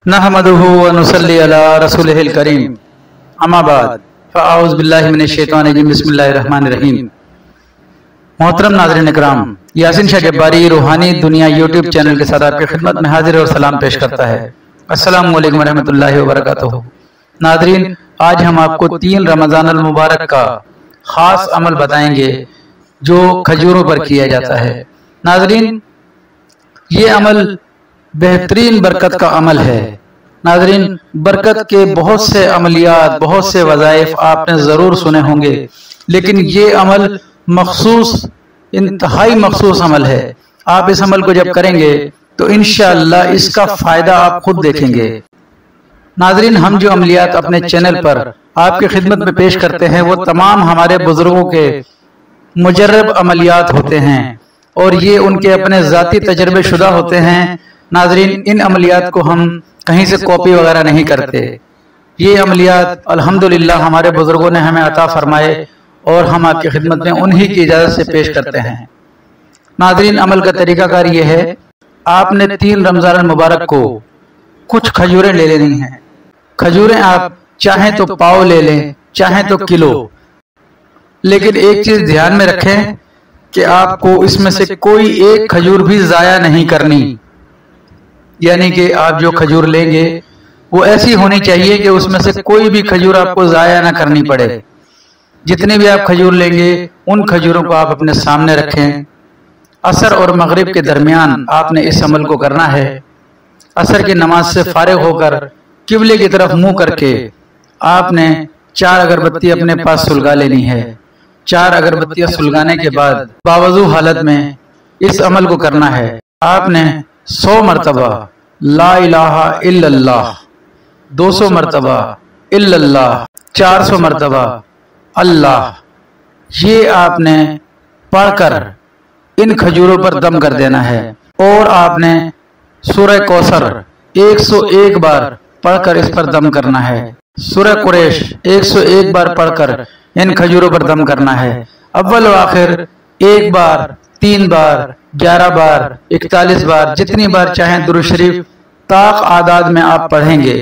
नहमदुहु व नुसल्ली अला रसूलिहिल करीम अम्मा बाद फ़अऊज़ु बिल्लाहि मिनश शैतानिर रजीम बिस्मिल्लाहिर रहमानिर रहीम। मोहतरम नाज़रीन इकराम, यासीन शाह जब्बारी रूहानी दुनिया यूट्यूब चैनल के साथ आपकी खिदमत में हाजिर और सलाम पेश करता है। अस्सलामु अलैकुम व रहमतुल्लाहि व बरकातुहू। नाज़रीन, आज हम आपको 3 रमज़ान अल मुबारक का ख़ास अमल बताएंगे जो खजूरों पर किया जाता है। नाज़रीन, ये अमल बेहतरीन बरकत का अमल है। नाज़रीन, बरकत के बहुत से अमलियात, बहुत से वज़ाइफ आपने ज़रूर सुने होंगे, लेकिन ये अमल मखसूस, इंतहाई मखसूस अमल है। आप इस अमल को जब करेंगे तो इंशाअल्लाह इसका फ़ायदा आप खुद देखेंगे। नाज़रीन, हम जो अमलियात अपने चैनल पर आपकी खिदमत में पेश करते हैं वो तमाम हमारे बुजुर्गों के मुजर्रब अमलियात होते हैं और ये उनके अपने ज़ाती तजर्बे शुदा होते हैं। नाज़रीन, इन अमलियात को हम कहीं से कॉपी वगैरह नहीं करते। ये अमलियात अल्हम्दुलिल्लाह हमारे बुजुर्गों ने हमें अता फरमाए और हम आपकी खिदमत में उन्हीं की इजाज़त से पेश करते हैं। नाज़रीन, अमल का तरीकाकार ये है, आपने 3 रमज़ान मुबारक को कुछ खजूरें ले लेनी हैं। खजूरें आप चाहें तो पाव ले लें, चाहें तो किलो, लेकिन एक चीज़ ध्यान में रखें कि आपको इसमें से कोई एक खजूर भी ज़ाया नहीं करनी। यानी कि आप जो खजूर लेंगे वो ऐसी होनी चाहिए कि उसमें से कोई भी खजूर आपको ज़ाया ना करनी पड़े। जितने भी आप खजूर लेंगे उन खजूरों को आप अपने सामने रखें। असर और मगरिब के दरमियान आपने इस अमल को करना है। असर की नमाज से फारिग होकर किबले की तरफ मुंह करके आपने 4 अगरबत्ती अपने पास सुलगा लेनी है। 4 अगरबत्तियां सुलगाने के बाद बावजू हालत में इस अमल को करना है। आपने 100 मरतबा ला इलाहा इल्लल्लाह, 200 मरतबा इल्लल्लाह, 400 मरतबा अल्लाह, ये आपने पढ़कर इन खजूरों पर दम कर देना है। और आपने सूरह कौसर 101 बार पढ़कर इस पर दम करना है। सूरह कुरैश 101 बार पढ़कर इन खजूरों पर दम करना है। अव्वल और आखिर 1 बार, 3 बार, 11 बार, 41 बार, जितनी बार चाहें दुरूद शरीफ ताक आदाद में आप पढ़ेंगे।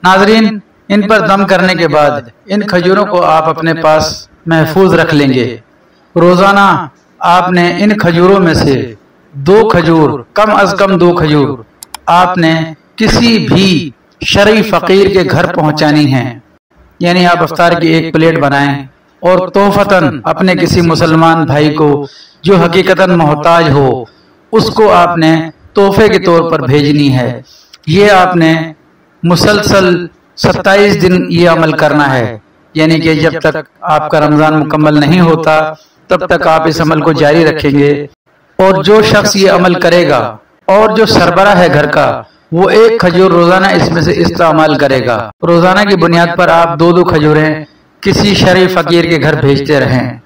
नाज़रीन, इन पर दम करने के बाद इन खजूरों को आप अपने पास महफूज रख लेंगे। रोजाना आपने इन खजूरों में से 2 खजूर, कम अज कम 2 खजूर आपने किसी भी शरई फकीर के घर पहुंचानी है। यानी आप इफ्तार की एक प्लेट बनाएं और तोहफतन अपने किसी मुसलमान भाई को जो हकीकतन मोहताज हो उसको आपने तोहफे के तौर पर भेजनी है। ये आपने मुसलसल 27 दिन ये अमल करना है। यानी कि जब तक आपका रमजान मुकम्मल नहीं होता तब तक आप इस अमल को जारी रखेंगे। और जो शख्स ये अमल करेगा और जो सरबरा है घर का, वो 1 खजूर रोजाना इसमें से इस्तेमाल करेगा। रोजाना की बुनियाद पर आप 2-2 खजूरें किसी शरई फकीर के घर भेजते रहें।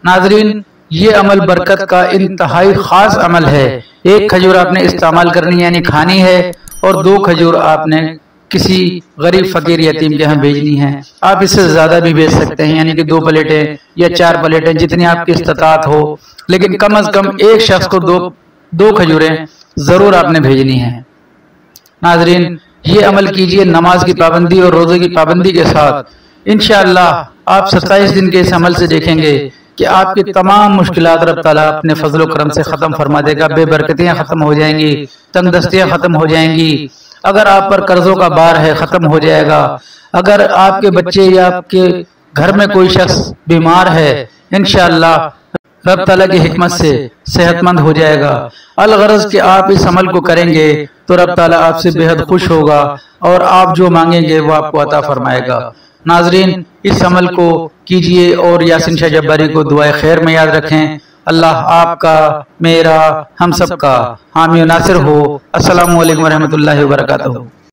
नाज़रीन, ये अमल बरकत का इंतहाई खास अमल है। 1 खजूर आपने इस्तेमाल करनी यानी खानी है और 2 खजूर आपने किसी गरीब फकीर यतीम के यहाँ भेजनी है। आप इससे ज्यादा भी भेज सकते हैं, यानी कि 2 प्लेटें या 4 प्लेटें, जितनी आपकी इस्तात हो, लेकिन कम अज कम एक शख्स को 2 खजूरें जरूर आपने भेजनी है। नाज़रीन, ये अमल कीजिए नमाज की पाबंदी और रोजे की पाबंदी के साथ। इंशाअल्लाह आप 27 दिन के इस अमल से देखेंगे कि आपकी तमाम मुश्किलात रब ताला अपने फजल करम से खत्म फरमा देगा। बेबरकतियां खत्म हो जाएंगी, तंगदस्तियां खत्म हो जाएंगी। अगर आप पर कर्जों का बार है, खत्म हो जाएगा। अगर आपके बच्चे या आपके घर में कोई शख्स बीमार है, इंशाअल्लाह रब ताला की हिकमत से सेहतमंद हो जाएगा। अलगरज कि आप इस अमल को करेंगे तो रब ताला आपसे बेहद खुश होगा और आप जो मांगेंगे वो आपको अता फरमाएगा। नाज़रीन, इस अमल को कीजिए और यासीन शाह जब्बारी को दुआए खैर में याद रखें। अल्लाह आपका, मेरा, हम सबका हामी नासिर हो। अस्सलामु अलैकुम व रहमतुल्लाहि व बरकातुहू।